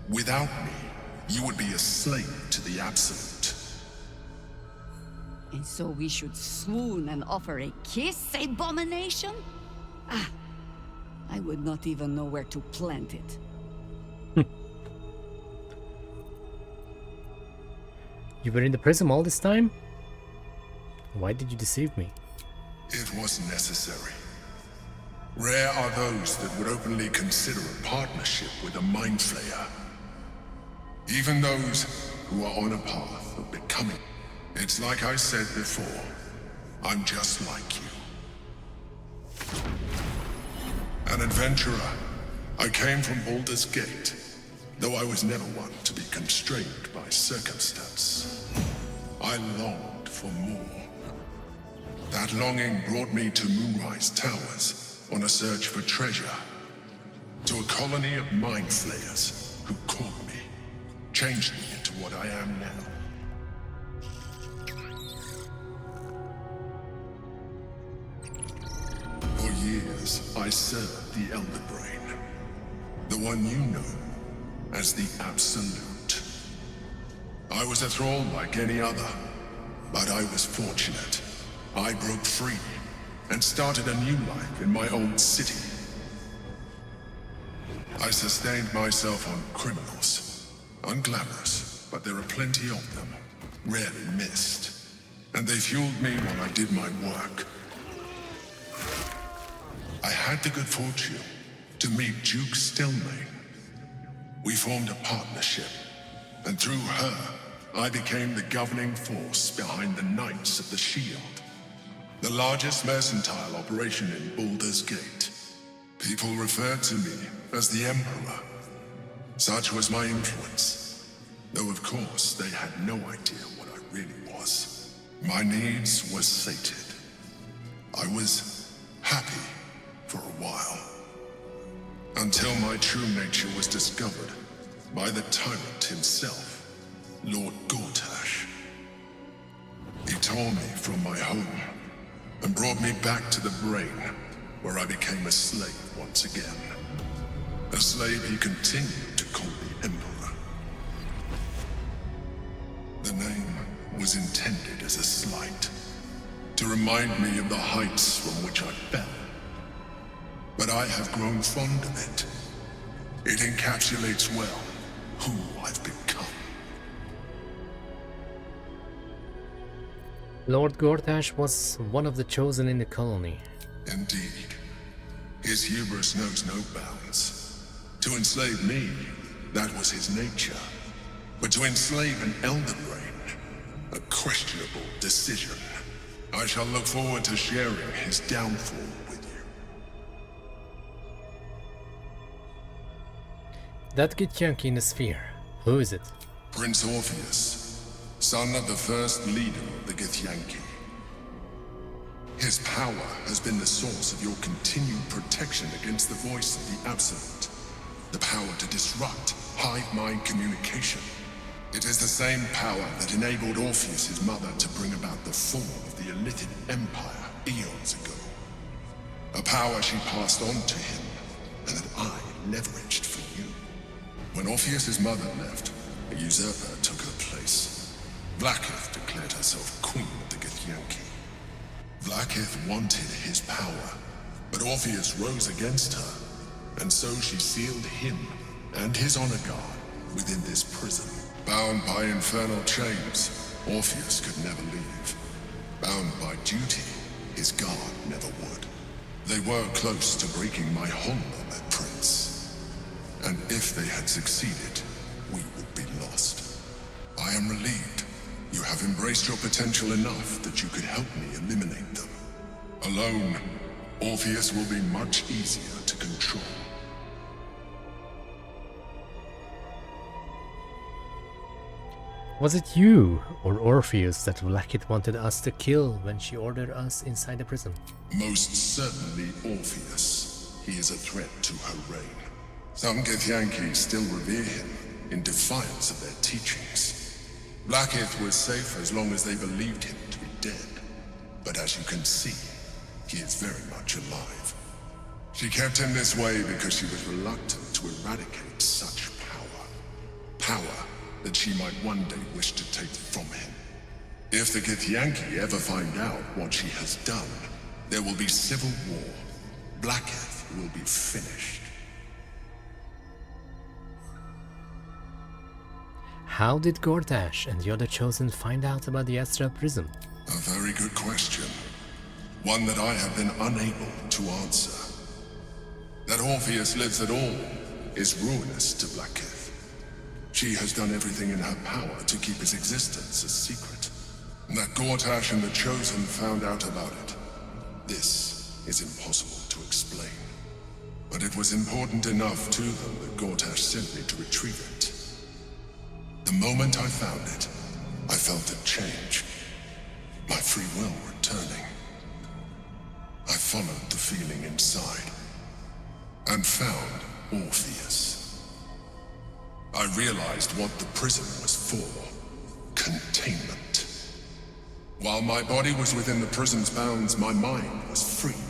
Without me, you would be a slave to the Absolute. And so we should swoon and offer a kiss, abomination? Ah, I would not even know where to plant it. You were in the prism all this time? Why did you deceive me? It was necessary. Rare are those that would openly consider a partnership with a Mind Flayer. Even those who are on a path of becoming. It's like I said before, I'm just like you. An adventurer, I came from Baldur's Gate, though I was never one to be constrained by circumstance. I longed for more. That longing brought me to Moonrise Towers on a search for treasure, to a colony of Mind Flayers who caught me, changed me into what I am now. For years, I served the Elder Brain, the one you know as the Absolute. I was a thrall like any other, but I was fortunate. I broke free and started a new life in my old city. I sustained myself on criminals, unglamorous, but there are plenty of them, rarely missed. And they fueled me while I did my work. I had the good fortune to meet Duke Stillness. We formed a partnership, and through her, I became the governing force behind the Knights of the Shield, the largest mercantile operation in Baldur's Gate. People referred to me as the Emperor. Such was my influence, though of course they had no idea what I really was. My needs were sated. I was happy for a while, until my true nature was discovered by the tyrant himself, Lord Gortash. He tore me from my home and brought me back to the Brain, where I became a slave once again. A slave he continued to call the Emperor. The name was intended as a slight, to remind me of the heights from which I fell. But I have grown fond of it. It encapsulates well who I've become. Lord Gortash was one of the chosen in the colony. Indeed. His hubris knows no bounds. To enslave me, that was his nature. But to enslave an Elder Brain, a questionable decision. I shall look forward to sharing his downfall with you. That Githyanki in the sphere. Who is it? Prince Orpheus, son of the first leader of the Githyanki. His power has been the source of your continued protection against the voice of the Absolute. The power to disrupt hive mind communication. It is the same power that enabled Orpheus's mother to bring about the fall of the Illithid Empire eons ago. A power she passed on to him, and that I leveraged for you. When Orpheus's mother left, a usurper took her place. Blacketh declared her herself queen of the Githyanki. Vlaakith wanted his power, but Orpheus rose against her, and so she sealed him and his honor guard within this prison. Bound by infernal chains, Orpheus could never leave. Bound by duty, his guard never would. They were close to breaking my hold on that prince. And if they had succeeded, we would be lost. I am relieved. You have embraced your potential enough that you could help me eliminate them. Alone, Orpheus will be much easier to control. Was it you or Orpheus that Vlaakith wanted us to kill when she ordered us inside the prison? Most certainly Orpheus. He is a threat to her reign. Some Githyanki still revere him in defiance of their teachings. Vlaakith was safe as long as they believed him to be dead. But as you can see, he is very much alive. She kept him this way because she was reluctant to eradicate such power. Power that she might one day wish to take from him. If the Githyanki ever find out what she has done, there will be civil war. Vlaakith will be finished. How did Gortash and the other Chosen find out about the Astral Prism? A very good question. One that I have been unable to answer. That Orpheus lives at all is ruinous to Vlaakith. She has done everything in her power to keep his existence a secret. That Gortash and the Chosen found out about it. This is impossible to explain. But it was important enough to them that Gortash sent me to retrieve it. The moment I found it, I felt a change. My free will returning. I followed the feeling inside and found Orpheus. I realized what the prison was for. Containment. While my body was within the prison's bounds, my mind was free.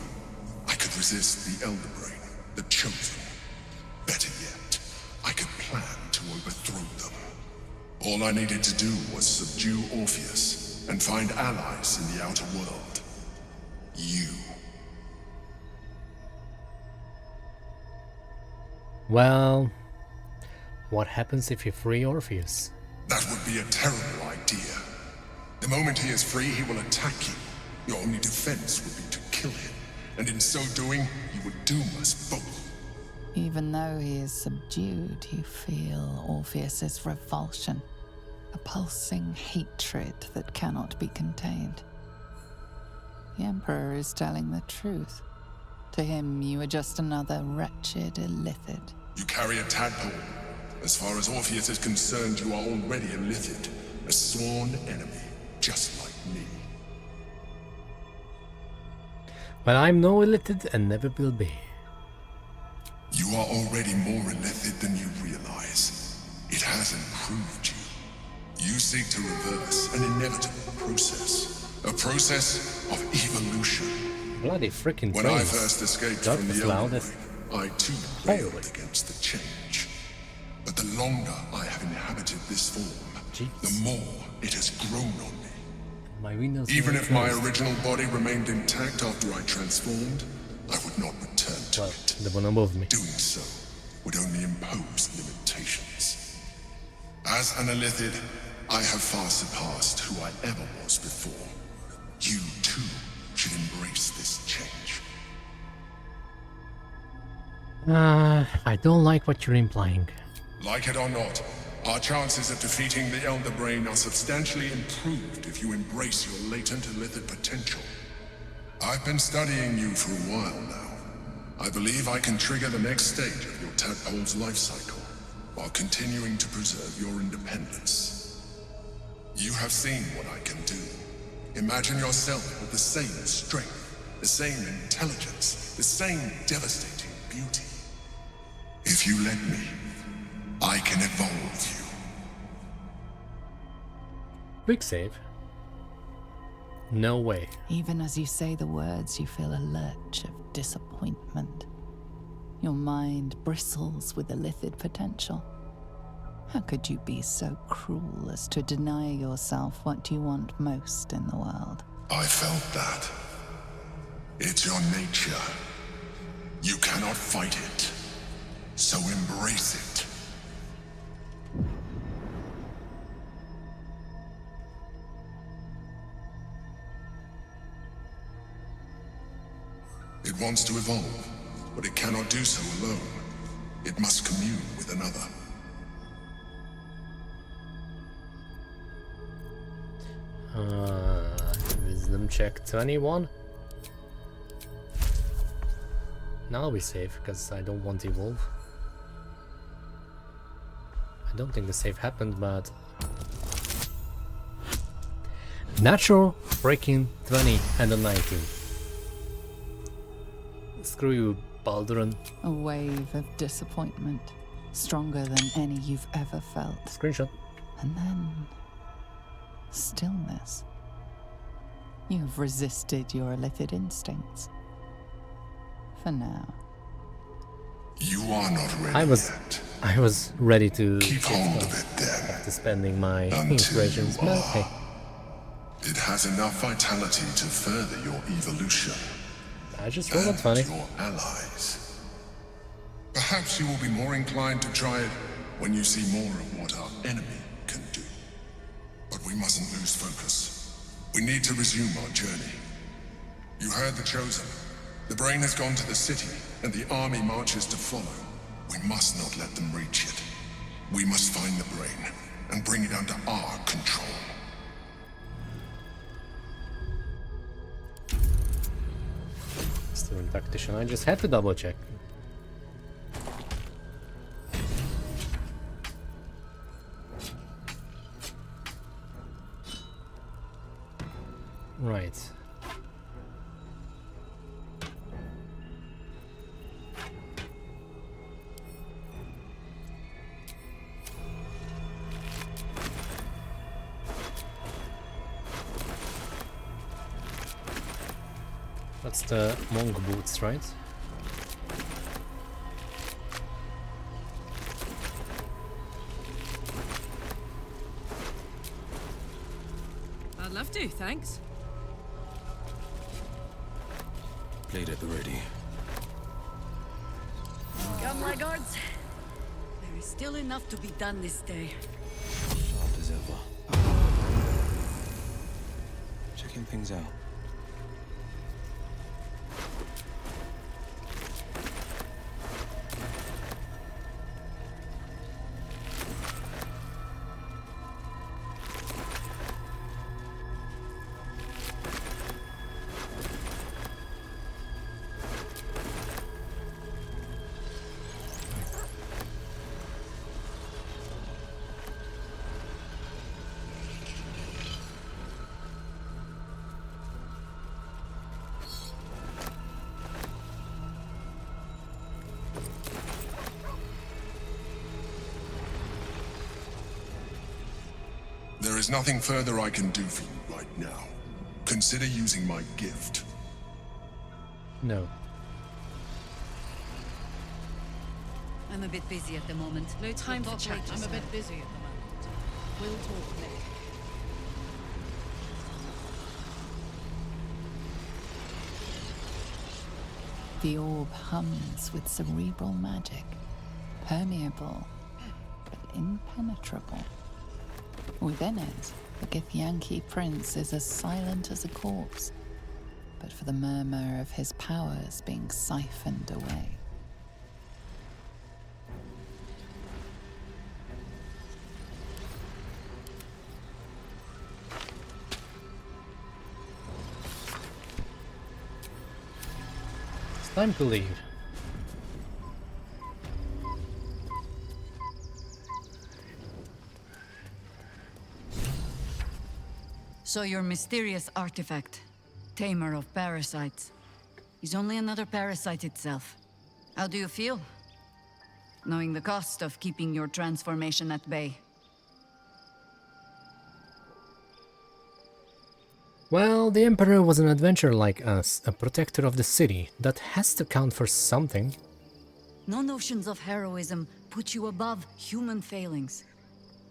I could resist the Elder Brain, the Chosen. Better yet, I could plan to overthrow them. All I needed to do was subdue Orpheus and find allies in the outer world. You. Well, what happens if you free Orpheus? That would be a terrible idea. The moment he is free, he will attack you. Your only defense would be to kill him, and in so doing, he would doom us both. Even though he is subdued, you feel Orpheus's revulsion, a pulsing hatred that cannot be contained. The Emperor is telling the truth. To him, you are just another wretched illithid. You carry a tadpole. As far as Orpheus is concerned, you are already a illithid, a sworn enemy, just like me. Well, I'm no illithid and never will be. You are already more illithid than you realize. It has improved you. You seek to reverse an inevitable process. A process of evolution. Bloody freaking When I first escaped from the Elder Brain, I too railed Holy. against the change. But the longer I have inhabited this form, the more it has grown on me. My windows Even were if my closed. original body remained intact after I transformed, I would not return to it. The one above me. Doing so would only impose limitations. As an illithid, I have far surpassed who I ever was before. You too should embrace this change. I don't like what you're implying. Like it or not, our chances of defeating the Elder Brain are substantially improved if you embrace your latent illithid potential. I've been studying you for a while now. I believe I can trigger the next stage of your tadpole's life cycle, while continuing to preserve your independence. You have seen what I can do. Imagine yourself with the same strength, the same intelligence, the same devastating beauty. If you let me, I can evolve you. Quick save. No way. Even as you say the words, you feel a lurch of disappointment. Your mind bristles with illithid potential. How could you be so cruel as to deny yourself what you want most in the world? I felt that. It's your nature. You cannot fight it. So embrace it. It wants to evolve, but it cannot do so alone. It must commune with another. Wisdom check 21. Now I'll be safe, because I don't want to evolve. I don't think the save happened, but... Natural freaking 20 and a 19. Screw you, Baldur. A wave of disappointment, stronger than any you've ever felt. Screenshot. And then... stillness. You've resisted your illithid instincts. For now. You are not ready yet. I was ready to keep hold of it then. After spending my inspirations, but hey. It has enough vitality to further your evolution. I just rolled it funny. Your allies. Perhaps you will be more inclined to try it when you see more of what our enemy can do. But we mustn't lose focus. We need to resume our journey. You heard the Chosen. The brain has gone to the city, and the army marches to follow. We must not let them reach it. We must find the brain, and bring it under our control. Still in Tactician, I just had to double check. Right. That's the monk boots, right? I'd love to, thanks. Blade at the ready. Come, laggards. There is still enough to be done this day. Sharp as ever. Checking things out. There is nothing further I can do for you right now. Consider using my gift. No. I'm a bit busy at the moment. No time for chat. I'm a bit busy at the moment. We'll talk later. The orb hums with cerebral magic, permeable, but impenetrable. Within it, the Githyanki prince is as silent as a corpse, but for the murmur of his powers being siphoned away. It's time to leave. So your mysterious artifact, tamer of parasites, is only another parasite itself. How do you feel? Knowing the cost of keeping your transformation at bay. Well, the Emperor was an adventurer like us, a protector of the city. That has to count for something. No notions of heroism put you above human failings.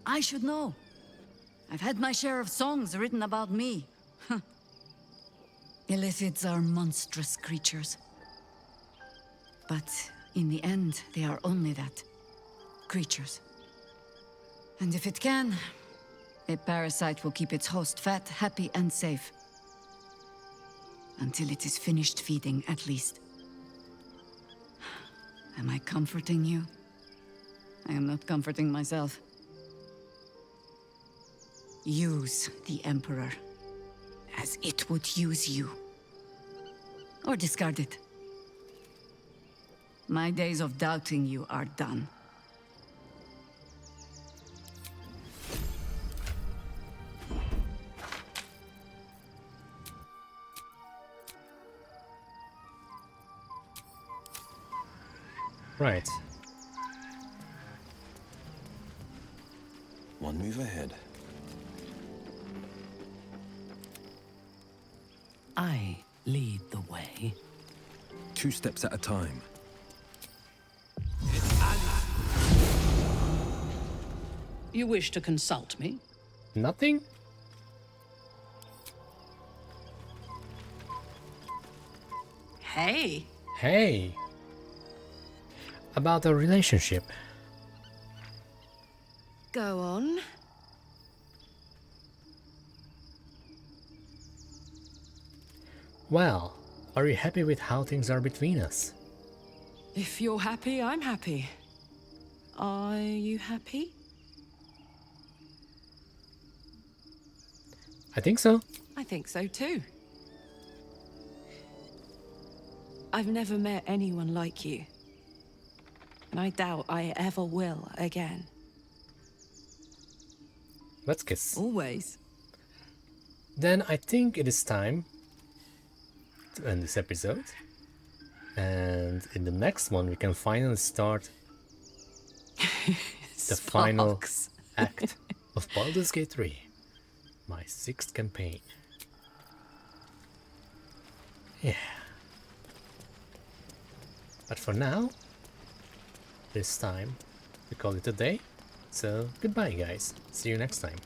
I should know. I've had my share of songs written about me. Illithids are monstrous creatures. But in the end, they are only that. Creatures. And if it can, a parasite will keep its host fat, happy, and safe. Until it is finished feeding, at least. Am I comforting you? I am not comforting myself. Use the Emperor as it would use you. Or discard it. My days of doubting you are done. Right. One move ahead. I lead the way. 2 steps at a time. You wish to consult me? Nothing? Hey. Hey. About our relationship. Go on. Well, are you happy with how things are between us? If you're happy, I'm happy. Are you happy? I think so. I think so too. I've never met anyone like you. And I doubt I ever will again. Let's kiss. Always. Then I think it is time to end this episode. And in the next one we can finally start the final act of Baldur's Gate 3. My 6th campaign. Yeah. But for now, this time we call it a day. So goodbye guys. See you next time.